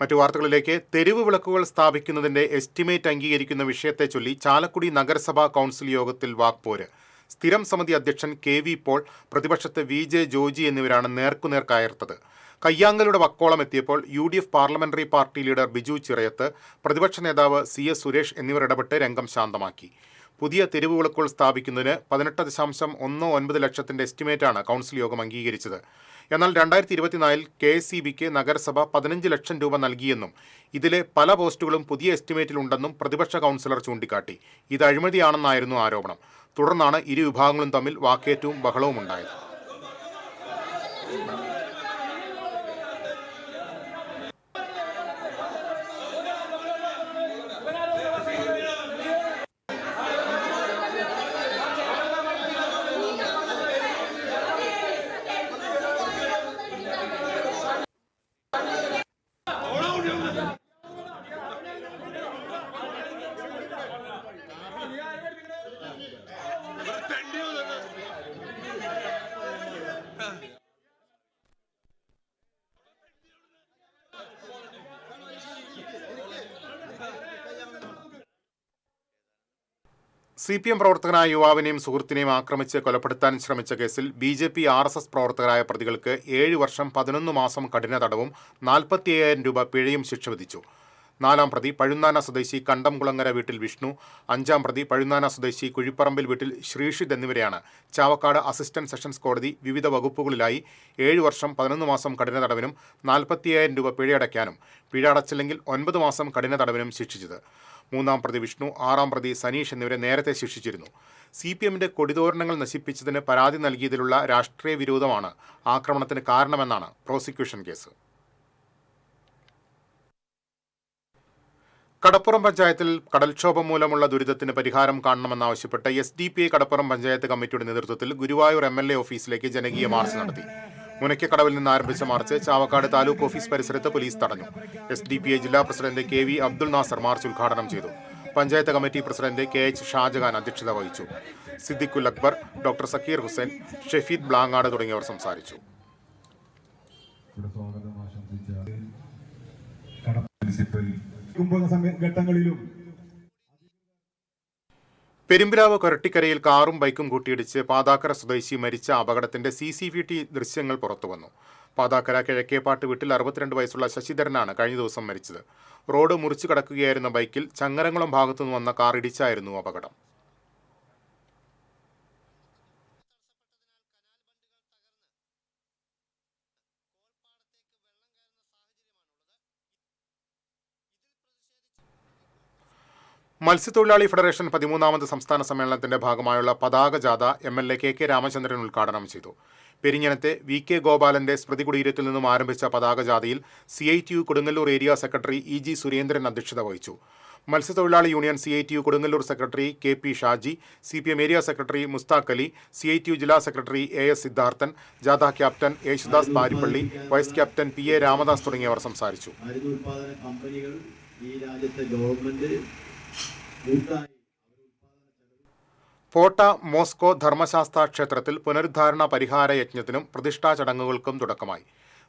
മറ്റു വാർത്തകളിലേക്ക്. തെരുവ് വിളക്കുകൾ സ്ഥാപിക്കുന്നതിന്റെ എസ്റ്റിമേറ്റ് അംഗീകരിക്കുന്ന വിഷയത്തെ ചൊല്ലി ചാലക്കുടി നഗരസഭാ കൗൺസിൽ യോഗത്തിൽ വാക്പോര്. സ്ഥിരം സമിതി അധ്യക്ഷൻ KV പോൾ, പ്രതിപക്ഷത്തെ VJ ജോജി എന്നിവരാണ് നേർക്കുനേർ കയർത്തത്. കയ്യാങ്കലുടെ വക്കോളം എത്തിയപ്പോൾ UDF parliamentary party leader Biju Chirayath, പ്രതിപക്ഷ നേതാവ് CS സുരേഷ് എന്നിവർ ഇടപെട്ട് രംഗം ശാന്തമാക്കി. പുതിയ തെരുവ് വിളക്കുകൾ സ്ഥാപിക്കുന്നതിന് 18.19 ലക്ഷത്തിന്റെ എസ്റ്റിമേറ്റാണ് കൗൺസിൽ യോഗം അംഗീകരിച്ചത്. എന്നാൽ 2024 KSEBക്ക് നഗരസഭ 15 ലക്ഷം രൂപ നൽകിയെന്നും ഇതിലെ പല പോസ്റ്റുകളും പുതിയ എസ്റ്റിമേറ്റിലുണ്ടെന്നും പ്രതിപക്ഷ കൗൺസിലർ ചൂണ്ടിക്കാട്ടി. ഇത് അഴിമതിയാണെന്നായിരുന്നു ആരോപണം. തുടർന്നാണ് ഇരു വിഭാഗങ്ങളും തമ്മിൽ വാക്കേറ്റവും ബഹളവും ഉണ്ടായത്. CPM പ്രവർത്തകനായ യുവാവിനെയും സുഹൃത്തിനെയും ആക്രമിച്ച് കൊലപ്പെടുത്താൻ ശ്രമിച്ച കേസിൽ BJP RSS പ്രവർത്തകരായ പ്രതികൾക്ക് 7 വർഷം 11 മാസം കഠിന തടവും 45,000 രൂപ പിഴയും ശിക്ഷ വിധിച്ചു. 4-ാം പ്രതി പഴുന്നാന സ്വദേശി കണ്ടംകുളങ്ങര വീട്ടിൽ വിഷ്ണു, 5-ാം പ്രതി പഴുന്നാന സ്വദേശി കുഴിപ്പറമ്പിൽ വീട്ടിൽ ശ്രീഷിത് എന്നിവരെയാണ് ചാവക്കാട് അസിസ്റ്റന്റ് സെഷൻസ് കോടതി വിവിധ വകുപ്പുകളിലായി 7 വർഷം 11 മാസം കഠിന തടവിനും 45,000 രൂപ പിഴയടയ്ക്കാനും പിഴ അടച്ചില്ലെങ്കിൽ 9 മാസം കഠിന തടവിനും ശിക്ഷിച്ചത്. 3-ാം പ്രതി വിഷ്ണു, 6-ാം പ്രതി സനീഷ് എന്നിവരെ നേരത്തെ ശിക്ഷിച്ചിരുന്നു. CPMന്റെ കൊടിതോരണങ്ങൾ നശിപ്പിച്ചതിന് പരാതി നൽകിയതിലുള്ള രാഷ്ട്രീയ വിരോധമാണ് ആക്രമണത്തിന് കാരണമെന്നാണ് പ്രോസിക്യൂഷൻ കേസ്. കടപ്പുറം പഞ്ചായത്തിൽ കടൽക്ഷോഭം മൂലമുള്ള ദുരിതത്തിന് പരിഹാരം കാണണമെന്നാവശ്യപ്പെട്ട് SDPI കടപ്പുറം പഞ്ചായത്ത് കമ്മിറ്റിയുടെ നേതൃത്വത്തിൽ ഗുരുവായൂർ MLA ഓഫീസിലേക്ക് ജനകീയ മാർച്ച് നടത്തി. മുനയ്ക്കക്കടവിൽ നിന്ന് ആരംഭിച്ച മാർച്ച് ചാവക്കാട് താലൂക്ക് ഓഫീസ് പരിസരത്ത് പോലീസ് തടഞ്ഞു. SDPI ജില്ലാ president KV Abdul Nasser march ഉദ്ഘാടനം ചെയ്തു. Panchayat committee president KH Shajahan അധ്യക്ഷത വഹിച്ചു. സിദ്ദിഖുൽ അക്ബർ, ഡോക്ടർ സക്കീർ ഹുസൈൻ, ഷെഫീദ് ബ്ലാങ്ങാട് തുടങ്ങിയവർ സംസാരിച്ചു. പെരുമ്പിലാവ് കൊരട്ടിക്കരയിൽ കാറും ബൈക്കും കൂട്ടിയിടിച്ച് പാതാക്കര സ്വദേശി മരിച്ച അപകടത്തിന്റെ CCTV ദൃശ്യങ്ങൾ പുറത്തുവന്നു. പാതാക്കര കിഴക്കേപ്പാട്ട് വീട്ടിൽ 62 വയസ്സുള്ള ശശിധരനാണ് കഴിഞ്ഞ ദിവസം മരിച്ചത്. റോഡ് മുറിച്ചു കടക്കുകയായിരുന്ന ബൈക്കിൽ ചങ്ങരംകുളം ഭാഗത്തുനിന്ന് വന്ന കാർ ഇടിച്ചായിരുന്നു അപകടം. മത്സ്യത്തൊഴിലാളി ഫെഡറേഷൻ 13ാമത് സംസ്ഥാന സമ്മേളനത്തിന്റെ ഭാഗമായുള്ള പതാക ജാഥ MLA KK രാമചന്ദ്രൻ ഉദ്ഘാടനം ചെയ്തു. പെരിഞ്ഞനത്തെ VK ഗോപാലന്റെ സ്മൃതി കുടീരത്തിൽ നിന്നും ആരംഭിച്ച പതാക ജാഥയിൽ CITU Kodungallur area secretary EG Surendran അധ്യക്ഷത വഹിച്ചു. മത്സ്യത്തൊഴിലാളി union CITU Kodungallur secretary KP Shaji, CPM area secretary Musthaq Ali, CITU ജില്ലാ സെക്രട്ടറി AS സിദ്ധാർത്ഥൻ, ജാഥ captain Yesudas Parippally, vice captain PA Ramadas തുടങ്ങിയവർ സംസാരിച്ചു. പോട്ട മോസ്കോ ധർമ്മശാസ്ത്ര ക്ഷേത്രത്തിൽ പുനരുദ്ധാരണ പരിഹാര യജ്ഞത്തിനും പ്രതിഷ്ഠാ ചടങ്ങുകൾക്കും തുടക്കമായി.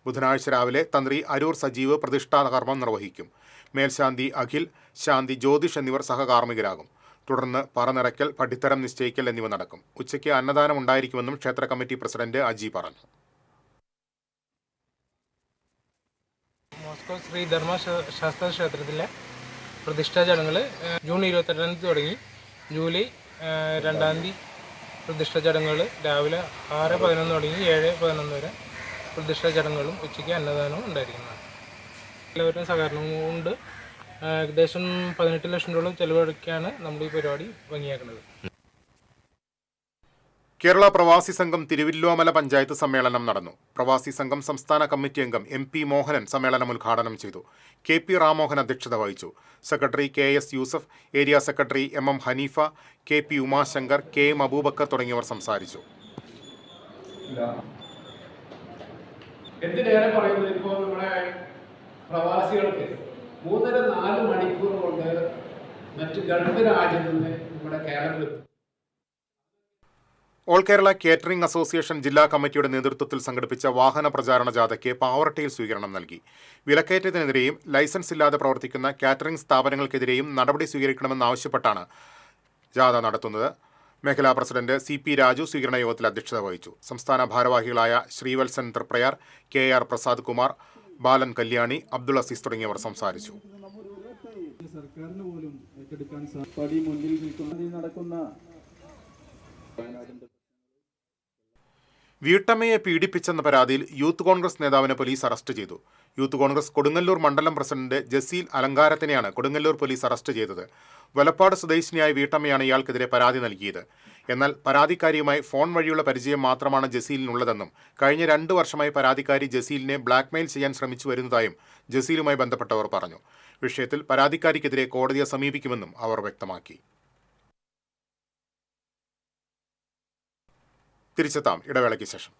ബുധനാഴ്ച രാവിലെ തന്ത്രി അരൂർ സജീവ് പ്രതിഷ്ഠാ കർമ്മം നിർവഹിക്കും. മേൽശാന്തി അഖിൽ, ശാന്തി ജ്യോതിഷ് എന്നിവർ സഹകാർമ്മികരാകും. തുടർന്ന് പറനിറയ്ക്കൽ, പടിത്തരം നിശ്ചയിക്കൽ എന്നിവ നടക്കും. ഉച്ചയ്ക്ക് അന്നദാനം ഉണ്ടായിരിക്കുമെന്നും ക്ഷേത്ര കമ്മിറ്റി പ്രസിഡന്റ് അജി പറഞ്ഞു. മോസ്കോ ശ്രീ ധർമ്മശാസ്ത്ര ക്ഷേത്രത്തിലെ പ്രതിഷ്ഠാ ചടങ്ങുകൾ ജൂൺ 28 തുടങ്ങി ജൂലൈ 2 പ്രതിഷ്ഠാ ചടങ്ങുകൾ രാവിലെ 6:11 തുടങ്ങി 7:11 വരെ പ്രതിഷ്ഠാ ചടങ്ങുകളും ഉച്ചയ്ക്ക് അന്നദാനവും ഉണ്ടായിരിക്കുന്നതാണ്. എല്ലാവരും സഹകരണവും കൊണ്ട് ഏകദേശം 18 ലക്ഷം രൂപ ചെലവഴിക്കാണ് നമ്മൾ ഈ പരിപാടി ഭംഗിയാക്കുന്നത്. കേരള പ്രവാസി സംഘം തിരുവില്ലോമല പഞ്ചായത്ത് സമ്മേളനം നടന്നു. പ്രവാസി സംഘം സംസ്ഥാന കമ്മിറ്റി അംഗം MP മോഹനൻ സമ്മേളനം ഉദ്ഘാടനം ചെയ്തു. KP റാമോഹൻ അധ്യക്ഷത വഹിച്ചു. Secretary KS Yusuf, area secretary MM Haneefa, KP Umashankar, KM Aboobacker തുടങ്ങിയവർ സംസാരിച്ചു. എന്തിനേറെ പറയുന്നത്, ഇപ്പോൾ നമ്മുടെ പ്രവാസികൾക്ക് 3-4 മണിക്കൂർ കൊണ്ട് മറ്റ് ഗൾഫ് രാജ്യത്ത് നിന്ന് നമ്മുടെ കേരളത്തിൽ ഓൾ കേരള കേറ്ററിംഗ് അസോസിയേഷൻ ജില്ലാ കമ്മിറ്റിയുടെ നേതൃത്വത്തിൽ സംഘടിപ്പിച്ച വാഹന പ്രചാരണ ജാഥയ്ക്ക് പാവറട്ടിയിൽ സ്വീകരണം നൽകി. വിലക്കയറ്റത്തിനെതിരെയും ലൈസൻസ് ഇല്ലാതെ പ്രവർത്തിക്കുന്ന കാറ്ററിംഗ് സ്ഥാപനങ്ങൾക്കെതിരെയും നടപടി സ്വീകരിക്കണമെന്നാവശ്യപ്പെട്ടാണ് ജാഥ നടത്തുന്നത്. മേഖലാ പ്രസിഡന്റ് CP രാജു സ്വീകരണ യോഗത്തിൽ അധ്യക്ഷത വഹിച്ചു. സംസ്ഥാന ഭാരവാഹികളായ ശ്രീവത്സൻ തൃപ്രയാർ, KR പ്രസാദ് കുമാർ, ബാലൻ കല്യാണി, അബ്ദുൾ അസീസ് തുടങ്ങിയവർ സംസാരിച്ചു. സർക്കാരിന് പോലും ഏറ്റെടുക്കാൻ പടി മുന്നിൽ നടക്കുന്ന വീട്ടമ്മയെ പീഡിപ്പിച്ചെന്ന പരാതിയിൽ യൂത്ത് കോൺഗ്രസ് നേതാവിനെ പോലീസ് അറസ്റ്റ് ചെയ്തു. യൂത്ത് കോൺഗ്രസ് കൊടുങ്ങല്ലൂർ മണ്ഡലം പ്രസിഡന്റ് ജസീൽ അലങ്കാരത്തിനെയാണ് കൊടുങ്ങല്ലൂർ പോലീസ് അറസ്റ്റ് ചെയ്തത്. വലപ്പാട് സ്വദേശിനിയായ വീട്ടമ്മയാണ് ഇയാൾക്കെതിരെ പരാതി നൽകിയത്. എന്നാൽ പരാതിക്കാരിയുമായി ഫോൺ വഴിയുള്ള പരിചയം മാത്രമാണ് ജസീലിനുള്ളതെന്നും കഴിഞ്ഞ 2 വർഷമായി പരാതിക്കാരി ജസീലിനെ ബ്ലാക്ക്മെയിൽ ചെയ്യാൻ ശ്രമിച്ചു വരുന്നതായും ജസീലുമായി ബന്ധപ്പെട്ടവർ പറഞ്ഞു. വിഷയത്തിൽ പരാതിക്കാരിക്കെതിരെ കോടതിയെ സമീപിക്കുമെന്നും അവർ വ്യക്തമാക്കി. തിരിച്ചെത്താം ഇടവേളയ്ക്ക് ശേഷം.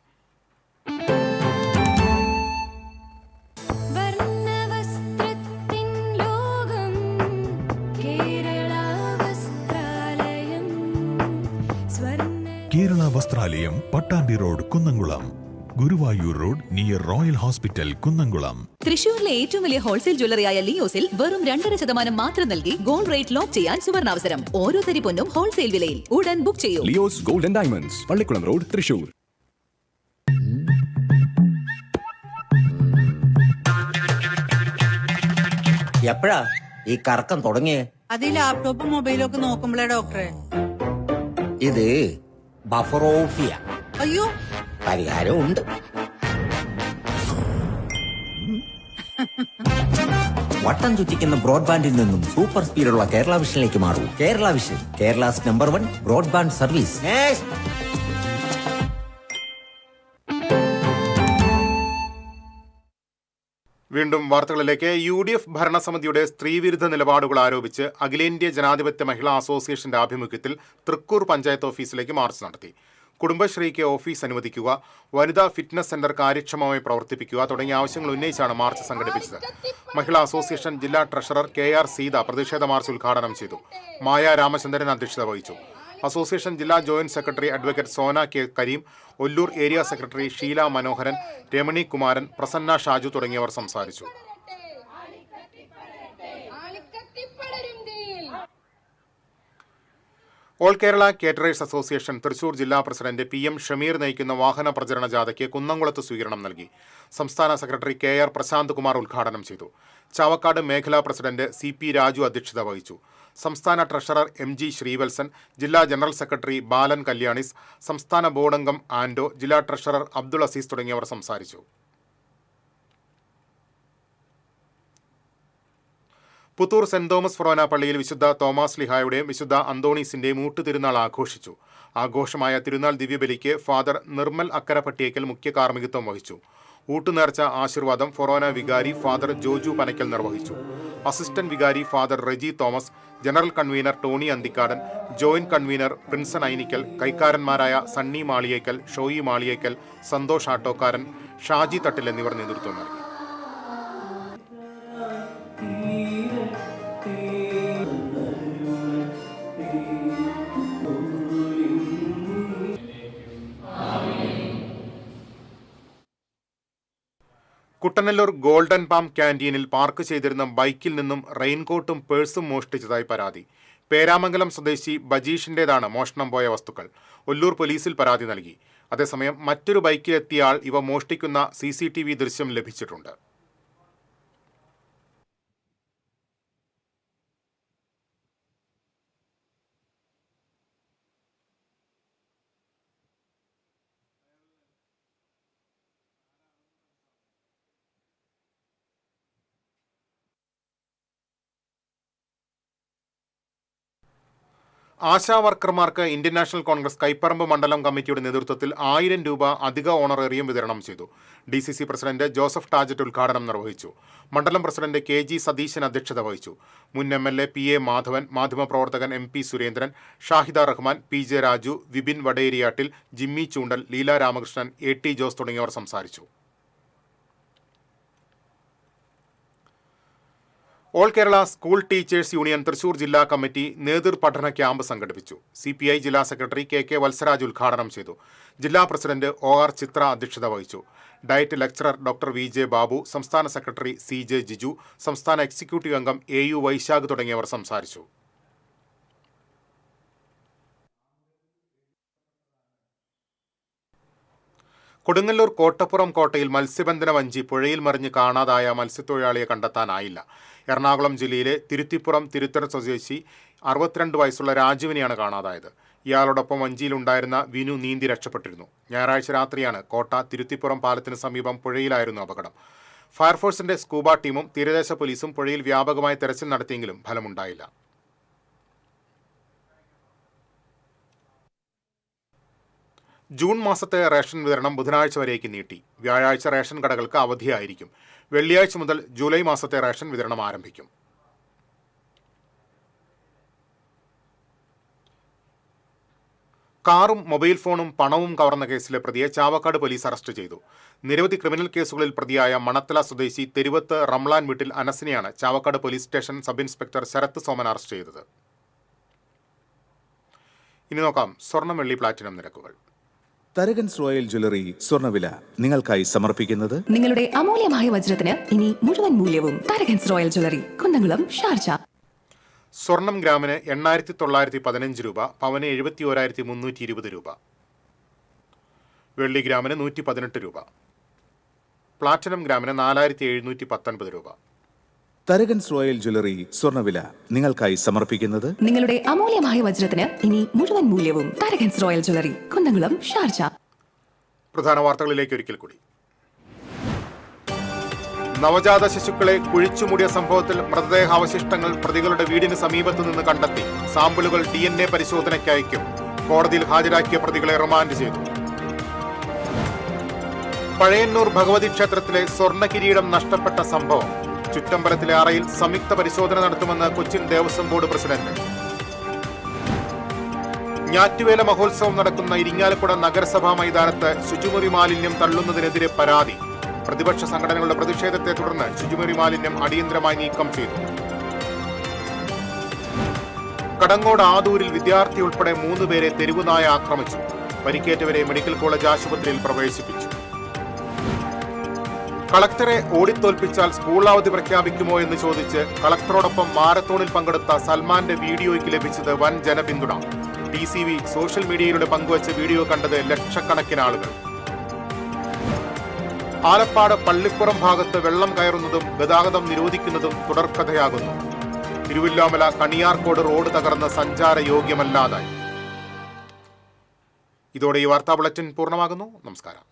കേരള വസ്ത്രാലയം, Pattambi road, Kunnamkulam. Guruvayur road near royal hospital, Kunnamkulam. തൃശൂരിലെ ഏറ്റവും വലിയ ഹോൾസെയിൽ ജ്വല്ലറിയായ ലിയോസിൽ വെറും 2.5% മാത്രം നൽകി ഗോൾഡ് റേറ്റ് ലോക്ക് ചെയ്യാൻ സുവർണാവസരം. ഓരോ തരി പൊന്നും ഹോൾസെയിൽ വിലയിൽ. ഉടൻ ബുക്ക് ചെയ്യൂ. Leo's gold and diamonds, Pallikkulam road, Thrissur. എപ്പോഴാ ഈ കറക്കം തുടങ്ങിയേ? അത് ഈ ലാപ്ടോപ്പും മൊബൈലും ഒക്കെ നോക്കുമ്പോഴേ ഡോക്ടറെ. ഇത് ബഫറോഫിയ. അയ്യോ, പരിഹാരമുണ്ട്. വട്ടം ചുറ്റിക്കുന്ന ബ്രോഡ്ബാൻഡിൽ നിന്നും സൂപ്പർ സ്പീഡുള്ള കേരള വിഷനിലേക്ക് മാറൂ. Kerala vision, Kerala's number 1 broadband service. വീണ്ടും വാർത്തകളിലേക്ക്. UDF ഭരണസമിതിയുടെ സ്ത്രീവിരുദ്ധ നിലപാടുകൾ ആരോപിച്ച് അഖിലേന്ത്യാ ജനാധിപത്യ മഹിളാ അസോസിയേഷന്റെ ആഭിമുഖ്യത്തിൽ തൃക്കൂർ പഞ്ചായത്ത് ഓഫീസിലേക്ക് മാർച്ച് നടത്തി. കുടുംബശ്രീക്ക് ഓഫീസ് അനുവദിക്കുക, വനിതാ ഫിറ്റ്നസ് സെന്റർ കാര്യക്ഷമമായി പ്രവർത്തിപ്പിക്കുക തുടങ്ങിയ ആവശ്യങ്ങൾ ഉന്നയിച്ചാണ് മാർച്ച് സംഘടിപ്പിച്ചത്. മഹിളാ അസോസിയേഷൻ ജില്ലാ ട്രഷറർ KR സീത പ്രതിഷേധ മാർച്ച് ഉദ്ഘാടനം ചെയ്തു. മായ രാമചന്ദ്രൻ അധ്യക്ഷത വഹിച്ചു. അസോസിയേഷൻ ജില്ലാ joint secretary advocate Sona K. Kareem, Ollur area secretary Sheela Manoharan, Ramani Kumaran, Prasanna Shaju തുടങ്ങിയവർ സംസാരിച്ചു. All Kerala caterers association Thrissur ജില്ലാ പ്രസിഡന്റ് PM ഷമീർ നയിക്കുന്ന വാഹന പ്രചരണ ജാഥയ്ക്ക് കുന്നംകുളത്ത് സ്വീകരണം നൽകി. സംസ്ഥാന സെക്രട്ടറി KR പ്രശാന്ത് കുമാർ ഉദ്ഘാടനം ചെയ്തു. ചാവക്കാട് മേഖലാ പ്രസിഡന്റ് CP രാജു അധ്യക്ഷത വഹിച്ചു. സംസ്ഥാന ട്രഷറർ MG ശ്രീവത്സൻ, ജില്ലാ ജനറൽ സെക്രട്ടറി ബാലൻ കല്യാണിസ്, സംസ്ഥാന ബോർഡംഗം ആൻഡോ, ജില്ലാ ട്രഷറർ അബ്ദുൾ അസീസ് തുടങ്ങിയവർ സംസാരിച്ചു. പുത്തൂർ സെന്റ് തോമസ് ഫൊറോന പള്ളിയിൽ വിശുദ്ധ തോമസ് ലിഹായുടെയും വിശുദ്ധ അന്തോണീസിന്റെയും ഊട്ടുതിരുനാൾ ആഘോഷിച്ചു. ആഘോഷമായ തിരുനാൾ ദിവ്യബലിക്ക് ഫാദർ നിർമ്മൽ അക്കരപ്പട്ടിയേക്കൽ മുഖ്യ കാർമ്മികത്വം വഹിച്ചു. ഊട്ടുനേർച്ച ആശീർവാദം ഫൊറോന വികാരി ഫാദർ ജോജു പനക്കൽ നിർവഹിച്ചു. അസിസ്റ്റന്റ് വികാരി father Reji Thomas, general convener Tony Anthikkadan, joint convener Prinson Ainikkal, കൈക്കാരന്മാരായ സണ്ണി മാളിയേക്കൽ, ഷോയി മാളിയേക്കൽ, സന്തോഷ് ആട്ടോക്കാരൻ, ഷാജി തട്ടിൽ എന്നിവർ നേതൃത്വം നൽകി. കുട്ടനെല്ലൂർ ഗോൾഡൻ പാം ക്യാന്റീനിൽ പാർക്ക് ചെയ്തിരുന്ന ബൈക്കിൽ നിന്നും റെയിൻകോട്ടും പേഴ്സും മോഷ്ടിച്ചതായി പരാതി. പേരാമംഗലം സ്വദേശി ബജീഷിന്റേതാണ് മോഷണം പോയ വസ്തുക്കൾ. ഒല്ലൂർ പോലീസിൽ പരാതി നൽകി. അതേസമയം മറ്റൊരു ബൈക്കിലെത്തിയ ആൾ ഇവ മോഷ്ടിക്കുന്ന CCTV ദൃശ്യം ലഭിച്ചിട്ടുണ്ട്. ആശാ വർക്കർമാർക്ക് ഇന്ത്യൻ നാഷണൽ കോൺഗ്രസ് കൈപ്പറമ്പ് മണ്ഡലം കമ്മിറ്റിയുടെ നേതൃത്വത്തിൽ 1000 രൂപ അധിക ഓണറേറിയം വിതരണം ചെയ്തു. DCC പ്രസിഡന്റ് ജോസഫ് ടാജറ്റ് ഉദ്ഘാടനം നിർവഹിച്ചു. മണ്ഡലം പ്രസിഡന്റ് KG സതീശൻ അധ്യക്ഷത വഹിച്ചു. മുൻ MLA PA മാധവൻ, മാധ്യമപ്രവർത്തകൻ MP Surendran, Shahida Rahman, PJ Raju, Vipin Vaderiyattil, Jimmy Choondal, Leela Ramakrishnan, AT Jose തുടങ്ങിയവർ സംസാരിച്ചു. All Kerala school teachers union Thrissur ജില്ലാ കമ്മിറ്റി നേതൃപഠന ക്യാമ്പ് സംഘടിപ്പിച്ചു. CPI ജില്ലാ സെക്രട്ടറി KK വത്സരാജ് ഉദ്ഘാടനം ചെയ്തു. ജില്ലാ പ്രസിഡന്റ് OR ചിത്ര അധ്യക്ഷത വഹിച്ചു. Diet lecturer doctor VJ Babu, സംസ്ഥാന സെക്രട്ടറി CJ ജിജു, സംസ്ഥാന എക്സിക്യൂട്ടീവ് അംഗം AU വൈശാഖ് തുടങ്ങിയവർ സംസാരിച്ചു. കൊടുങ്ങല്ലൂർ കോട്ടപ്പുറം കോട്ടയിൽ മത്സ്യബന്ധന വഞ്ചി പുഴയിൽ മറിഞ്ഞ് കാണാതായ മത്സ്യത്തൊഴിലാളിയെ കണ്ടെത്താനായില്ല. എറണാകുളം ജില്ലയിലെ തിരുത്തിപ്പുറം തിരുത്തര സ്വദേശി 62 വയസ്സുള്ള രാജുവിനെയാണ് കാണാതായത്. ഇയാളോടൊപ്പം വഞ്ചിയിലുണ്ടായിരുന്ന വിനു നീന്തി രക്ഷപ്പെട്ടിരുന്നു. ഞായറാഴ്ച രാത്രിയാണ് കോട്ട തിരുത്തിപ്പുറം പാലത്തിന് സമീപം പുഴയിലായിരുന്നു അപകടം. ഫയർഫോഴ്സിന്റെ സ്കൂബ ടീമും തീരദേശ പോലീസും പുഴയിൽ വ്യാപകമായി തെരച്ചിൽ നടത്തിയെങ്കിലും ഫലമുണ്ടായില്ല. ജൂൺ മാസത്തെ റേഷൻ വിതരണം ബുധനാഴ്ച വരേക്ക് നീട്ടി. വ്യാഴാഴ്ച റേഷൻ കടകൾക്ക് അവധിയായിരിക്കും. വെള്ളിയാഴ്ച മുതൽ ജൂലൈ മാസത്തെ റേഷൻ വിതരണം ആരംഭിക്കും. കാറും മൊബൈൽ ഫോണും പണവും കവർന്ന കേസിലെ പ്രതിയെ ചാവക്കാട് പോലീസ് അറസ്റ്റ് ചെയ്തു. നിരവധി ക്രിമിനൽ കേസുകളിൽ പ്രതിയായ മണത്തല സ്വദേശി തെരുവത്ത് റംലാൻ വീട്ടിൽ അനസിനെയാണ് Chavakkad police station sub inspector Sarath Soman arrest ചെയ്തത്. ഇനി നോക്കാം സ്വർണം വെള്ളി പ്ലാറ്റിനം നിരക്കുകൾ. തരകൻസ് റോയൽ ജ്വല്ലറി സ്വർണ്ണവില നിങ്ങൾക്കായി സമർപ്പിക്കുന്നത് നിങ്ങളുടെ അമൂല്യമായ വജ്രത്തിന് ഇനി മുഴുവൻ മൂല്യവും Tharakans royal jewellery, Kunnamkulam, Sharjah. സ്വർണം ഗ്രാമിന് 8915 രൂപ, പവന് 71,320 രൂപ, വെള്ളി ഗ്രാമിന് 118 രൂപ, പ്ലാറ്റിനം ഗ്രാമിന് 4719 രൂപ. തരകൻസ് റോയൽ ജ്വല്ലറി സ്വർണ്ണവില നിങ്ങൾക്കായി സമർപ്പിക്കുന്നത് നിങ്ങളുടെ അമൂല്യമായ വജ്രത്തിന് ഇനി മുഴുവൻ മൂല്യവും Tharakans royal jewellery, Kunnamkulam, Sharjah. പ്രധാന വാർത്തകളിലേക്ക് ഒരിക്കൽ കൂടി. നവജാത ശിശുക്കളെ കുഴിച്ചുമൂടിയ സംഭവത്തിൽ മൃതദേഹാവശിഷ്ടങ്ങൾ പ്രതികളുടെ വീടിന് സമീപത്തു നിന്ന് കണ്ടെത്തി. സാമ്പിളുകൾ DNA പരിശോധനയ്ക്ക് അയക്കും. കോടതിയിൽ ഹാജരാക്കിയ പ്രതികളെ റിമാൻഡ് ചെയ്തു. പഴയന്നൂർ ഭഗവതി ക്ഷേത്രത്തിലെ സ്വർണ്ണ കിരീടം നഷ്ടപ്പെട്ട സംഭവം. ചുറ്റമ്പലത്തിലെ അറയിൽ സംയുക്ത പരിശോധന നടത്തുമെന്ന് കൊച്ചിൻ ദേവസ്വം ബോർഡ് പ്രസിഡന്റ്. ഞാറ്റുവേല മഹോത്സവം നടക്കുന്ന ഇരിങ്ങാലക്കുട നഗരസഭാ മൈതാനത്ത് ശുചിമുറി മാലിന്യം തള്ളുന്നതിനെതിരെ പരാതി. പ്രതിപക്ഷ സംഘടനകളുടെ പ്രതിഷേധത്തെ തുടർന്ന് ശുചിമുറി മാലിന്യം അടിയന്തരമായി നീക്കം ചെയ്തു. കടങ്ങോട് ആദൂരിൽ വിദ്യാർത്ഥി ഉൾപ്പെടെ 3 പേരെ തെരുവുനായ ആക്രമിച്ചു. പരിക്കേറ്റവരെ മെഡിക്കൽ കോളേജ് ആശുപത്രിയിൽ പ്രവേശിപ്പിച്ചു. കളക്ടറെ ഓടിത്തോൽപ്പിച്ചാൽ സ്കൂൾ അവധി പ്രഖ്യാപിക്കുമോ എന്ന് ചോദിച്ച് കളക്ടറോടൊപ്പം മാരത്തോണിൽ പങ്കെടുത്ത സൽമാന്റെ വീഡിയോയ്ക്ക് ലഭിച്ചത് വൻ ജനപിന്തുണ. TCV സോഷ്യൽ മീഡിയയിലൂടെ പങ്കുവച്ച വീഡിയോ കണ്ടത് ലക്ഷക്കണക്കിന് ആളുകൾ. ആലപ്പാട് പള്ളിപ്പുറം ഭാഗത്ത് വെള്ളം കയറുന്നതും ഗതാഗതം നിരോധിക്കുന്നതും തുടർക്കഥയാകുന്നു. തിരുവില്ലാമല കണിയാർക്കോട് റോഡ് തകർന്ന് സഞ്ചാരയോഗ്യമല്ലാതായി. ഇതോടെ ഈ വാർത്താ ബുള്ളറ്റിൻ പൂർണ്ണമാകുന്നു. നമസ്കാരം.